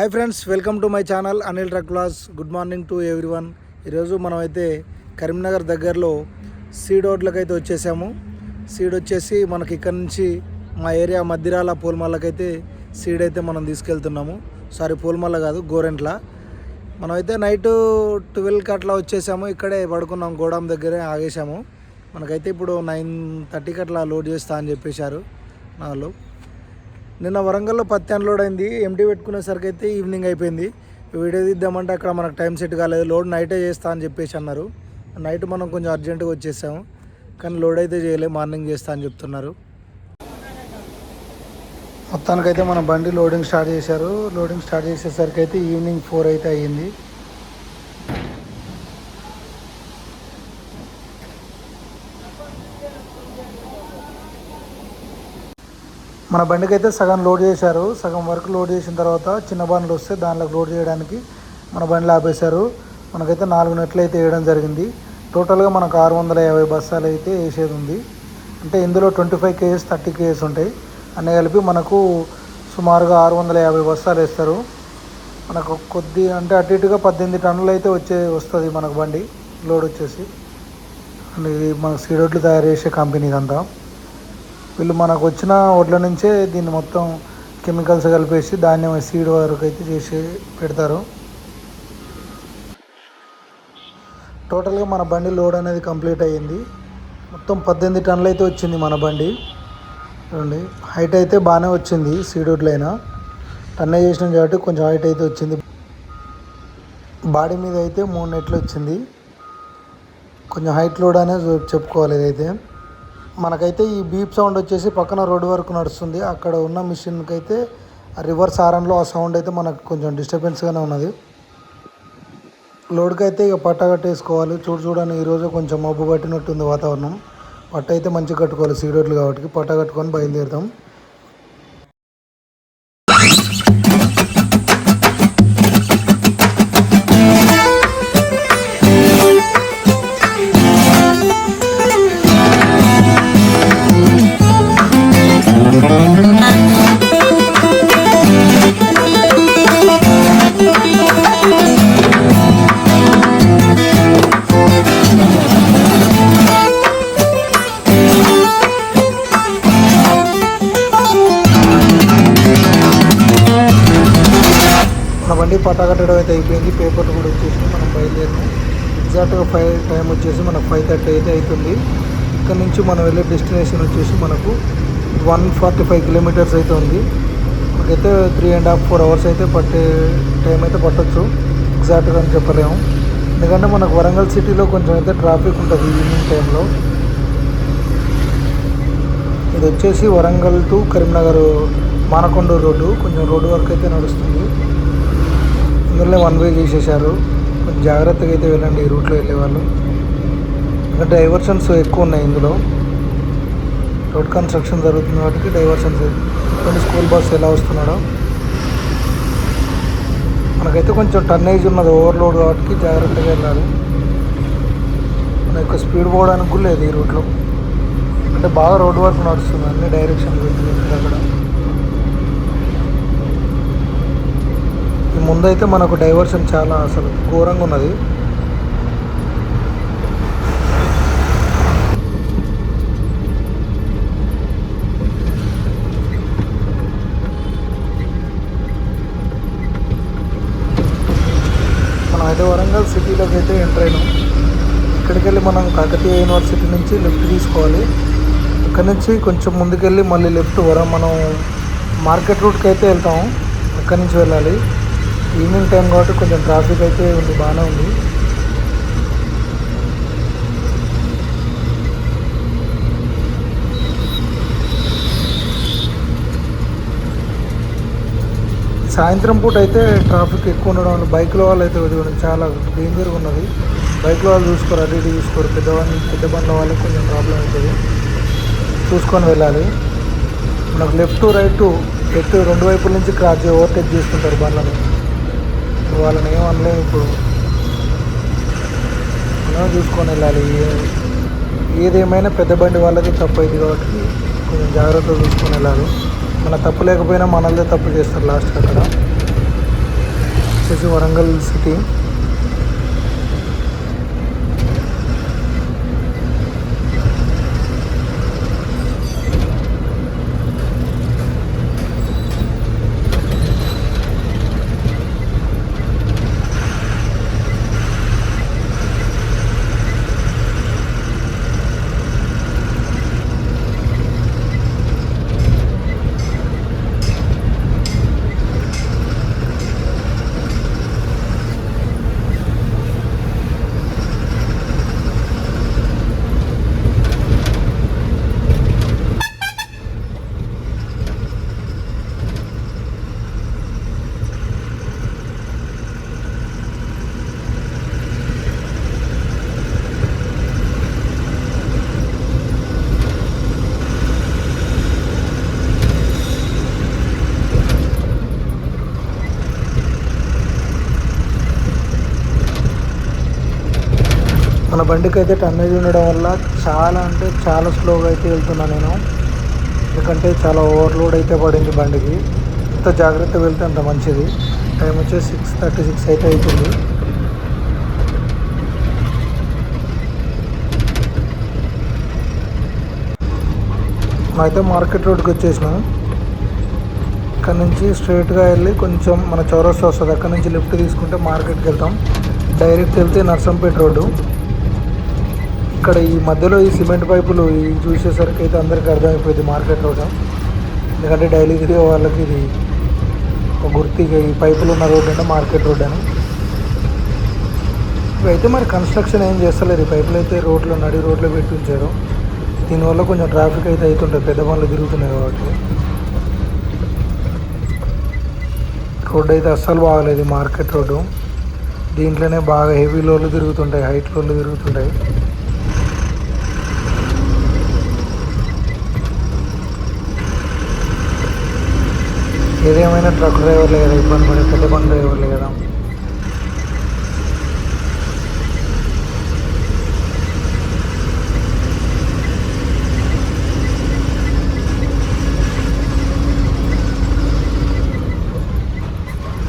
Hi friends, welcome to my channel Anil truck vlogs. Good morning to everyone. ఈరోజు మనమైతే కరీంనగర్ దగ్గరలో seed రోడ్లకు అయితే వచ్చేసాము. సీడ్ వచ్చేసి మనకి ఇక్కడ నుంచి మా ఏరియా మధ్యరాల పూలమల్లకైతే సీడ్ అయితే మనం తీసుకెళ్తున్నాము. పూలమల్ల కాదు, గోరెంట్ల. మనమైతే నైట్ 12కి అట్లా వచ్చేసాము. ఇక్కడే పడుకున్నాం, గోడాం దగ్గరే ఆగేసాము. మనకైతే ఇప్పుడు 9:30కి అట్లా లోడ్ చేస్తా అని చెప్పేశారు నాలో. నిన్న వరంగల్లో పత్తి అన్లోడ్ అయింది. ఎంటీ పెట్టుకునేసరికి అయితే ఈవినింగ్ అయిపోయింది. వీడియో తీద్దామంటే అక్కడ మనకు టైం సెట్ కాలేదు. లోడ్ నైటే చేస్తా అని చెప్పేసి అన్నారు. నైట్ మనం కొంచెం అర్జెంటుగా వచ్చేసాము, కానీ లోడ్ అయితే చేయలేదు. మార్నింగ్ చేస్తా అని చెప్తున్నారు. మొత్తానికైతే మన బండి లోడింగ్ స్టార్ట్ చేశారు. లోడింగ్ స్టార్ట్ చేసేసరికి అయితే ఈవినింగ్ 4 అయితే అయ్యింది. మన బండికి అయితే సగం లోడ్ చేశారు. సగం వరకు లోడ్ చేసిన తర్వాత చిన్న బండ్లు వస్తే దానిలోకి లోడ్ చేయడానికి మన బండ్లు ఆపేశారు. మనకైతే 4 నెట్లు అయితే వేయడం జరిగింది. టోటల్గా మనకు 650 బస్తాలు అయితే వేసేది ఉంది. అంటే ఇందులో 25 kgs 30 kgs ఉంటాయి. అన్నీ కలిపి మనకు సుమారుగా 650 బస్తాలు వేస్తారు. మనకు కొద్ది అంటే అటు ఇటుగా 18 టన్నులు అయితే వస్తుంది మనకు బండి లోడ్ వచ్చేసి. అండ్ ఇది మనకు సీడ్ వడ్లు తయారు చేసే కంపెనీ ఇదంతా. వీళ్ళు మనకు వచ్చిన వడ్ల నుంచే దీన్ని మొత్తం కెమికల్స్ కలిపేసి ధాన్యం సీడ్ వరకు అయితే చేసి పెడతారు. టోటల్గా మన బండి లోడ్ అనేది కంప్లీట్ అయ్యింది. మొత్తం 18 టన్నులు అయితే వచ్చింది మన బండి. చూడండి, హైట్ అయితే బాగానే వచ్చింది. సీడ్ వడ్లైనా టన్నే చేసినాం కాబట్టి కొంచెం హైట్ అయితే వచ్చింది. బాడీ మీద అయితే 3 నెట్లు వచ్చింది. కొంచెం హైట్ లోడ్ అనేది చెప్పుకోవాలి. ఇదైతే మనకైతే ఈ బీప్ సౌండ్ వచ్చేసి పక్కన రోడ్డు వరకు నడుస్తుంది. అక్కడ ఉన్న మిషన్కి అయితే రివర్స్ హారన్లో ఆ సౌండ్ అయితే మనకు కొంచెం డిస్టర్బెన్స్గానే ఉన్నది. లోడ్కి అయితే ఇక పట్ట కట్టేసుకోవాలి. చూడండి, ఈరోజు కొంచెం మబ్బు పట్టినట్టుంది వాతావరణం. పట్ట అయితే మంచిగా కట్టుకోవాలి. సీడోట్లు కాబట్టి పట్ట కట్టుకొని బయలుదేరుతాం. బండి పటాకట్టడం అయితే అయిపోయింది. పేపర్లు కూడా వచ్చేసి మనం బయలుదేరాం. ఎగ్జాక్ట్గా 5 టైం వచ్చేసి మనకు 5:30 అయితే అవుతుంది. ఇక్కడ నుంచి మనం వెళ్ళే డెస్టినేషన్ వచ్చేసి మనకు 145 కిలోమీటర్స్ అయితే ఉంది. మనకైతే 3.5-4 అవర్స్ అయితే పట్టే టైం అయితే పట్టవచ్చు. ఎగ్జాక్ట్గా అని చెప్పలేము, ఎందుకంటే మనకు వరంగల్ సిటీలో కొంచెం అయితే ట్రాఫిక్ ఉంటుంది ఈవినింగ్ టైంలో. ఇది వచ్చేసి వరంగల్ టు కరీంనగర్ మానకొండూరు రోడ్డు. కొంచెం రోడ్డు వరకు అయితే నడుస్తుంది. ఇందులో 1 వే చేసేసారు. కొంచెం జాగ్రత్తగా అయితే వెళ్ళండి ఈ రూట్లో వెళ్ళేవాళ్ళు, ఎందుకంటే డైవర్షన్స్ ఎక్కువ ఉన్నాయి ఇందులో. రోడ్ కన్స్ట్రక్షన్ జరుగుతుంది కాబట్టి డైవర్షన్స్. కొన్ని స్కూల్ బస్సు ఎలా వస్తున్నాడో. మనకైతే కొంచెం టన్నేజ్ ఉన్నది, ఓవర్లోడ్ కాబట్టి జాగ్రత్తగా వెళ్ళాలి. మన యొక్క స్పీడ్ పోవడానికి కూడా లేదు ఈ రూట్లో, అంటే బాగా రోడ్డు వరకు నడుస్తుంది. అన్ని డైరెక్షన్లు పెట్టింది అక్కడ. ఈ ముందైతే మనకు డైవర్షన్ చాలా అసలు ఘోరంగా ఉన్నది. మనం అయితే వరంగల్ సిటీలోకి అయితే ఎంటర్ అయినాం. ఇక్కడికి వెళ్ళి మనం కాకతీయ యూనివర్సిటీ నుంచి లెఫ్ట్ తీసుకోవాలి. ఇక్కడ నుంచి కొంచెం ముందుకెళ్ళి మళ్ళీ లెఫ్ట్ మనం మార్కెట్ రూట్కి అయితే వెళ్తాము. అక్కడి నుంచి వెళ్ళాలి. ఈవినింగ్ టైం కాబట్టి కొంచెం ట్రాఫిక్ అయితే ఉంది, బాగానే ఉంది. సాయంత్రం పూట అయితే ట్రాఫిక్ ఎక్కువ ఉండడం వల్ల బైక్ల వాళ్ళు అయితే చాలా డేంజర్గా ఉన్నది. బైక్ల వాళ్ళు చూసుకోరు, అటు ఇటు చూసుకోరు. పెద్ద బండ్ల వాళ్ళకి కొంచెం ప్రాబ్లం అవుతుంది, చూసుకొని వెళ్ళాలి. మనకు లెఫ్ట్ రైట్ 2 వైపుల నుంచి క్రాస్ ఓవర్టేక్ చేసుకుంటారు బండ్లను. వాళ్ళని ఏమనలేము. ఇప్పుడు మనం చూసుకొని వెళ్ళాలి. ఏదేమైనా పెద్ద బండి వాళ్ళకి తప్పు అయింది కాబట్టి కొంచెం జాగ్రత్తగా చూసుకొని వెళ్ళాలి. మన తప్పు లేకపోయినా మనల్దే తప్పు చేస్తారు లాస్ట్ అక్కడ. వచ్చేసి వరంగల్ సిటీ. మన బండికి అయితే టన్నేజ్ ఉండడం వల్ల చాలా అంటే చాలా స్లోగా అయితే వెళ్తున్నా నేను. ఎందుకంటే చాలా ఓవర్లోడ్ అయితే పడింది బండికి. ఎంత జాగ్రత్తగా వెళ్తే అంత మంచిది. టైం వచ్చేసి 6:36 అయితే అవుతుంది. అయితే మార్కెట్ రోడ్కి వచ్చేసినాం. ఇక్కడ నుంచి స్ట్రైట్గా వెళ్ళి కొంచెం మన చౌరస్తా వస్తుంది, అక్కడ నుంచి లెఫ్ట్ తీసుకుంటే మార్కెట్కి వెళ్తాం. డైరెక్ట్ వెళ్తే నర్సంపేట రోడ్డు. ఇక్కడ ఈ మధ్యలో ఈ సిమెంట్ పైపులు ఇవి చూసేసరికి అయితే అందరికీ అర్థమైపోయింది మార్కెట్ రోడ్. ఎందుకంటే డైలీ తిరిగే వాళ్ళకి ఇది ఒక గుర్తిగా ఈ పైపులు ఉన్న రోడ్ అంటే మార్కెట్ రోడ్ అని. ఇవైతే మరి కన్స్ట్రక్షన్ ఏం చేస్తలేరు. ఈ పైపులు అయితే రోడ్లో నడి రోడ్లో పెట్టి ఉంచారు. దీనివల్ల కొంచెం ట్రాఫిక్ అయితే అవుతుంటుంది, పెద్ద బండ్లు తిరుగుతున్నాయి కాబట్టి. రోడ్డు అయితే అస్సలు బాగలేదు మార్కెట్ రోడ్డు. దీంట్లోనే బాగా హెవీ లోడ్లు తిరుగుతుంటాయి, హైట్ లోడ్లు తిరుగుతుంటాయి. ఏదేమైనా ట్రక్ డ్రైవర్లే కదా ఇబ్బంది పడే, పెద్ద బండి డ్రైవర్లే కదా.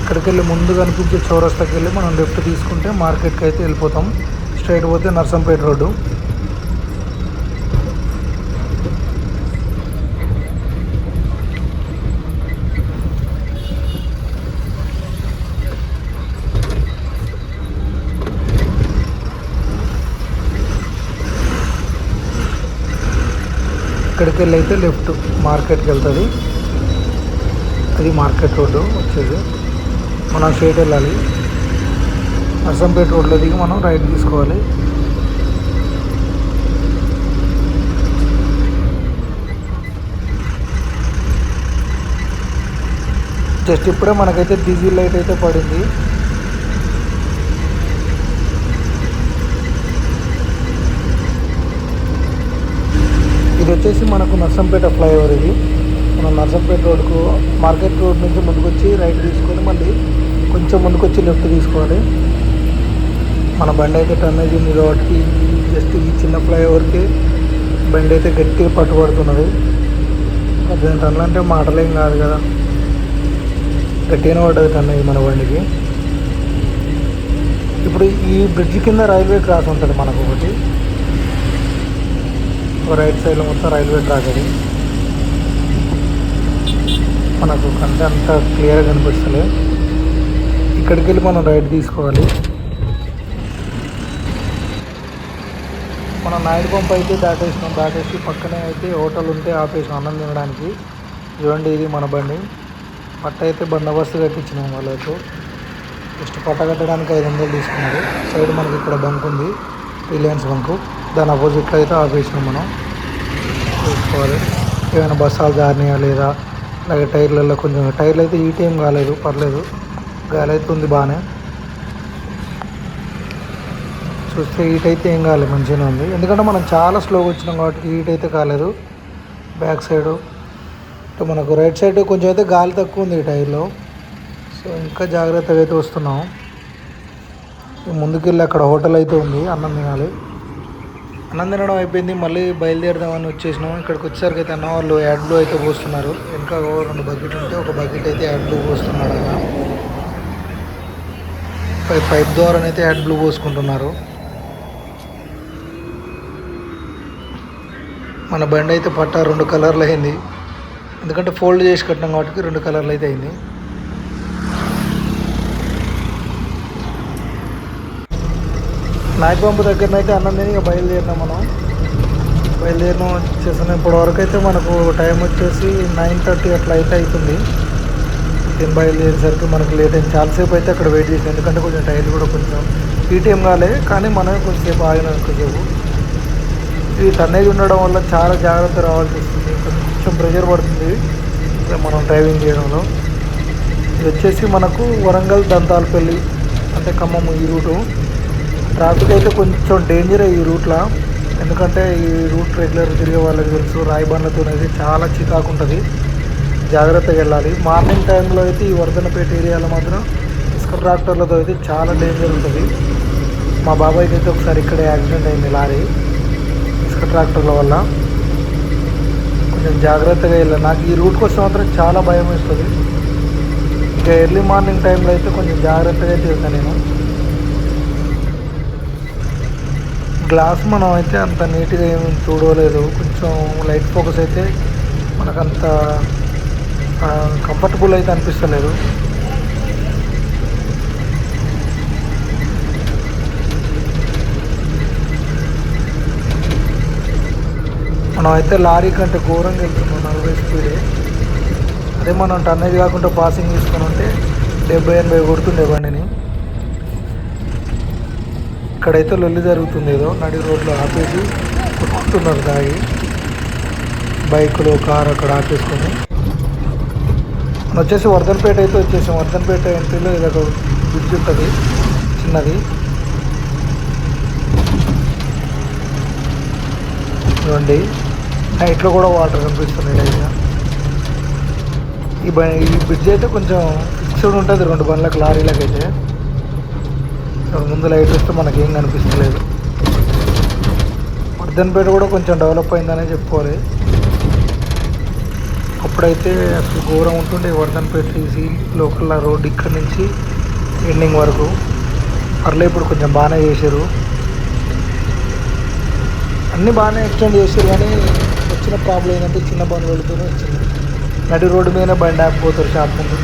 ఇక్కడికి వెళ్ళి ముందు కనిపించే చౌరస్తాకి వెళ్ళి మనం లెఫ్ట్ తీసుకుంటే మార్కెట్కి అయితే వెళ్ళిపోతాం. స్ట్రైట్ పోతే నర్సంపేట రోడ్డు. ఇక్కడికి వెళ్ళి అయితే లెఫ్ట్ మార్కెట్కి వెళ్తుంది. అది మార్కెట్ రోడ్డు వచ్చేది. మనం స్ట్రైట్ వెళ్ళాలి. నర్సంపేట రోడ్లో దిగి మనం రైట్ తీసుకోవాలి. జస్ట్ ఇప్పుడే మనకైతే డీజిల్ లైట్ అయితే పడింది. ఇది వచ్చేసి మనకు నర్సంపేట ఫ్లైఓవర్. ఇది మనం నర్సంపేట రోడ్కు మార్కెట్ రోడ్ నుంచి ముందుకు వచ్చి రైట్ తీసుకొని మళ్ళీ కొంచెం ముందుకు వచ్చి లెఫ్ట్ తీసుకోవాలి. మన బండి అయితే టన్నేజ్ ఉంది కాబట్టి జస్ట్ ఈ చిన్న ఫ్లైఓవర్కి బండి అయితే గట్టిగా పట్టుబడుతున్నది. 18 టన్నులు అంటే మాటలేం కాదు కదా, గట్టిగానే పడ్డది టన్నేజ్ మన బండికి. ఇప్పుడు ఈ బ్రిడ్జ్ కింద రైల్వే క్రాస్ ఉంటుంది మనకు ఒకటి. రైట్ సైడ్లో మొత్తం రైల్వే ట్రాక్. అది మనకు కంటే అంత క్లియర్గా కనిపిస్తలే. ఇక్కడికి వెళ్ళి మనం రైట్ తీసుకోవాలి. మనం నాయుడు పంప్ అయితే దాటేసినాం. దాటేసి పక్కనే అయితే హోటల్ ఉంటే ఆపేసినాం అన్నం తినడానికి. చూడండి ఇది మన బండి. పట్ట అయితే బందోబస్తు కట్టించినాం వాళ్ళతో. జస్ట్ పట్ట కట్టడానికి 500 తీసుకున్నారు. సైడ్ మనకి ఇక్కడ బంక్ ఉంది, రిలయన్స్ బంకు. దాని అపోజిట్లో అయితే ఆపేసినాం. మనం చూసుకోవాలి ఏమైనా బస్సాలు జారినాయా లేదా. అలాగే టైర్లలో కొంచెం టైర్లు అయితే హీట్ ఏం కాలేదు, పర్లేదు, గాలి అయితే ఉంది బాగానే. చూస్తే హీట్ అయితే ఏం కాలేదు, మంచిగానే ఉంది. ఎందుకంటే మనం చాలా స్లోగా వచ్చినాం కాబట్టి హీట్ అయితే కాలేదు. బ్యాక్ సైడు మనకు రైట్ సైడ్ కొంచెం అయితే గాలి తక్కువ ఉంది ఈ టైర్లో. సో ఇంకా జాగ్రత్తగా అయితే వస్తున్నాం. ముందుకెళ్ళి అక్కడ హోటల్ అయితే ఉంది, అన్నం తినాలి. అన్నం తినడం అయిపోయింది, మళ్ళీ బయలుదేరదామని వచ్చేసినాం. ఇక్కడికి వచ్చేసరికి అయితే అన్న వాళ్ళు యాడ్ బ్లూ అయితే పోస్తున్నారు. వెనక 2 బకెట్ ఉంటే ఒక బకెట్ అయితే యాడ్ బ్లూ పోస్తున్నాడు ఆయన. పైప్ ద్వారానైతే యాడ్ బ్లూ పోసుకుంటున్నారు. మన బండి అయితే పట్ట 2 కలర్లు అయింది, ఎందుకంటే ఫోల్డ్ చేసి కట్టినాం కాబట్టి 2 కలర్లు అయితే అయింది. నాయక్ పంపు దగ్గరనైతే అన్నం తిని ఇక బయలుదేరినాం. వచ్చేసాను. ఇప్పటివరకు అయితే మనకు టైం వచ్చేసి 9:30 అట్లా అయితే అవుతుంది. నేను బయలుదేరేసరికి మనకు లేట్ అయింది. చాలాసేపు అయితే అక్కడ వెయిట్ చేసాను, ఎందుకంటే కొంచెం టైర్ కూడా కొంచెం హీట్ ఏం కాలే, కానీ మనమే కొంచెంసేపు ఆగిన కొంచెంసేపు. ఈ టన్నేజ్ ఉండడం వల్ల చాలా జాగ్రత్త రావాల్సి వస్తుంది, కొంచెం ప్రెషర్ పడుతుంది మనం డ్రైవింగ్ చేయడంలో. ఇది వచ్చేసి మనకు వరంగల్ దంతాలపల్లి అంటే ఖమ్మం ఈ రూటు. ట్రాఫిక్ అయితే కొంచెం డేంజర్ ఈ రూట్లో, ఎందుకంటే ఈ రూట్ రెగ్యులర్ తిరిగే వాళ్ళకి తెలుసు. రాయిబండ్లతో అయితే చాలా చికాకు ఉంటుంది, జాగ్రత్తగా వెళ్ళాలి. మార్నింగ్ టైంలో అయితే ఈ వర్ధనపేట ఏరియాలో మాత్రం ఇసుక ట్రాక్టర్లతో అయితే చాలా డేంజర్ ఉంటుంది. మా బాబాయ్కి అయితే ఒకసారి ఇక్కడే యాక్సిడెంట్ అయింది, లారీ ఇసుక ట్రాక్టర్ల వల్ల. కొంచెం జాగ్రత్తగా వెళ్ళాలి. నాకు ఈ రూట్కి వస్తే మాత్రం చాలా భయం వేస్తుంది. ఇంకా ఎర్లీ మార్నింగ్ టైంలో అయితే కొంచెం జాగ్రత్తగా అయితే వెళ్తాను నేను. గ్లాస్ మనం అయితే అంత నీట్గా ఏమి చూడలేదు, కొంచెం లైట్ ఫోకస్ అయితే మనకంత కంఫర్టబుల్ అయితే అనిపిస్తలేదు. మనం అయితే లారీ కంటే ఘోరంగా వెళ్తున్నాం 40 స్పీడే. అదే మనం టన్నేజ్ కాకుండా పాసింగ్ తీసుకొని ఉంటే 70-80 కొడుతుండే బండిని. ఇక్కడైతే లొల్లి జరుగుతుంది, ఏదో నడి రోడ్లో ఆపేసి కొట్టుకుంటున్నారు తాగి, బైకులు కారు అక్కడ ఆపేసుకొని. మనం వచ్చేసి వర్ధన్పేట అయితే వచ్చేసాం. వర్ధన్పేట ఎంట్రీలో ఇదొక బ్రిడ్జ్ ఉంటుంది చిన్నది, చూడండి నైట్లో కూడా వాటర్ కనిపిస్తున్నాయి లైట్గా. ఈ బ్రిడ్జ్ అయితే కొంచెం ఫిక్స్డ్ ఉంటుంది 2 బండ్లకు, లారీలకు అయితే. ముందు లైట్ వస్తే మనకేం కనిపిస్తలేదు. వర్ధన్పేట కూడా కొంచెం డెవలప్ అయిందనే చెప్పుకోవాలి. అప్పుడైతే అసలు ఘోరం ఉంటుండే వర్ధన్పేట తీసి లోకల్ రోడ్ ఇక్కడ నుంచి ఎండింగ్ వరకు. పర్లే ఇప్పుడు కొంచెం బాగానే చేశారు, అన్నీ బాగానే ఎక్స్టెండ్ చేశారు. కానీ వచ్చిన ప్రాబ్లం ఏంటంటే చిన్న బండ్లు వెళుతూనే వచ్చింది. నడి రోడ్డు మీదనే బండి ఆపిపోతారు షాప్ ముందు.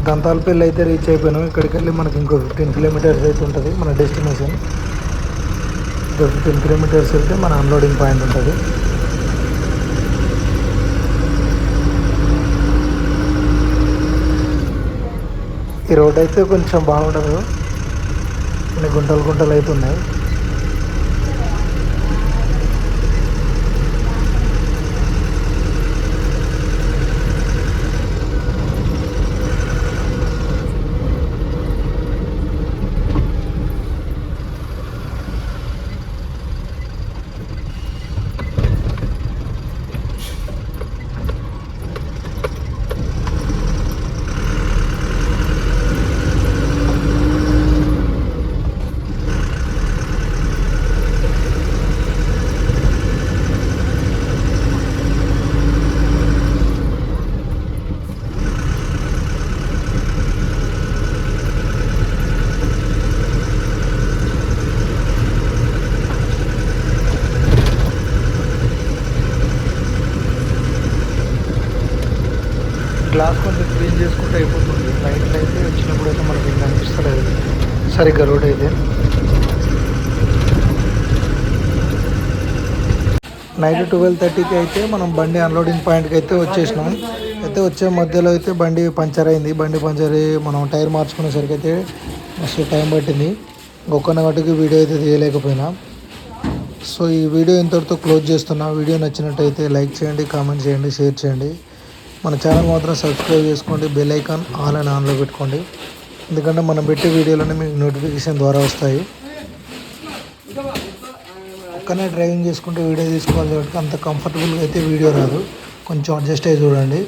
దంతాలపల్లి అయితే రీచ్ అయిపోయినాం. ఇక్కడికి వెళ్ళి మనకి ఇంకో 15 కిలోమీటర్స్ అయితే ఉంటుంది మన డెస్టినేషన్. 15 కిలోమీటర్స్ వెళ్తే మన అన్లోడింగ్ పాయింట్ ఉంటుంది. ఈ రోడ్ అయితే కొంచెం బాగుండదు, కొన్ని గుంటలు అయితే ఉన్నాయి. గ్లాస్ కొంచెం క్లీన్ చేసుకుంటే అయిపోతుంది. లైట్లు అయితే వచ్చినప్పుడు అయితే మనకి ఇంకా అనిపిస్తలేదు సరిగ్గా రోడ్ అయితే. నైట్ 12:30కి అయితే మనం బండి అన్లోడింగ్ పాయింట్కి అయితే వచ్చేసినాం. అయితే వచ్చే మధ్యలో అయితే బండి పంచర్ అయింది. బండి పంచర్ అయ్యి మనం టైర్ మార్చుకునేసరికి అయితే మస్తు టైం పట్టింది. ఒక్కన గట్టుకి వీడియో అయితే తీయలేకపోయినా. సో ఈ వీడియో ఇంతటితో క్లోజ్ చేస్తున్నా. వీడియో నచ్చినట్టయితే లైక్ చేయండి, కామెంట్ చేయండి, షేర్ చేయండి. మన ఛానల్ మాత్రం సబ్స్క్రైబ్ చేసుకోండి, బెల్ ఐకాన్ ఆల్ అని ఆన్లో పెట్టుకోండి, ఎందుకంటే మనం పెట్టే వీడియోలన్నీ మీకు నోటిఫికేషన్ ద్వారా వస్తాయి. పక్కనే డ్రైవింగ్ చేసుకుంటూ వీడియో తీసుకోవాలి కాబట్టి అంత కంఫర్టబుల్గా అయితే వీడియో రాదు, కొంచెం అడ్జస్ట్ అయ్యి చూడండి.